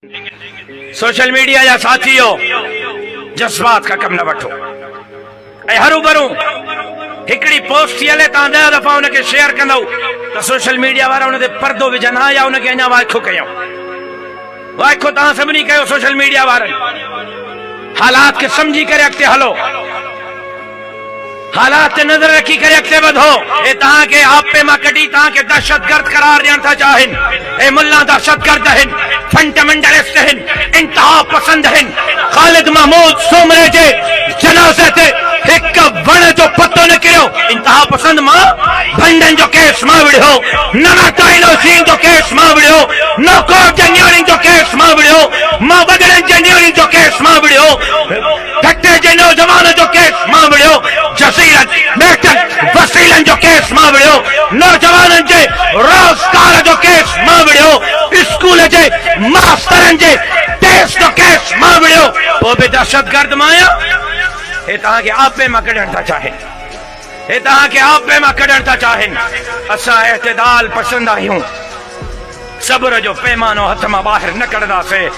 Social media या साथियों जज्बात का कम न वठो। हरू भरू हिकड़ी पोस्ट हले ता 10 दफा उनके शेयर कंदो तो सोशल मीडिया वाला उन ते पर्दो विझना या उनके अञा वाखो कयो वाखो ता सभनी कयो। सोशल मीडिया वारन हालात के समझी करे अगते हलो, हालात ते नजर रखी करे अगते वधो। ए तहां के आप पे मां कटी तहां के दहशतगर्द करार ॾियण था चाहिन। ए मुल्ला दहशतगर्द आहिन, फंडामेंटलिस्ट आहिन, इंतहा पसंद आहिन। खालिद महमूद सोमरे जे जनाज़े ते हिक वण जो पत्तो न किरियो। इंतहा पसंद मां भंडन जो केस मां विड़ियो, ननाटाइनोसीन जो केस मां विड़ियो, नौकोट इंजीनियरिंग जो केस मां विड़ियो, मां बदल इंजीनियरिंग जो केस मां विड़ियो, धक्के जे नौजवान जो केस मां विड़ियो, जसीरत बेटन वसीलन जो केस मां विड़ियो, नौजवानन जे रोजगार जो केस मां विड़ियो, स्कूल जे मास्तरन जे टेस्ट जो केस मां विड़ियो। वो भी दहशतगर्द माया हे तहां के आपे मां कढण था चाहे, हे तहां के आपे मां कढण था चाहन। असां इत्तेदाल पसंद आहियूं, सब्र जो पैमानो हथ मां ॿाहिरि न कढंदासीं।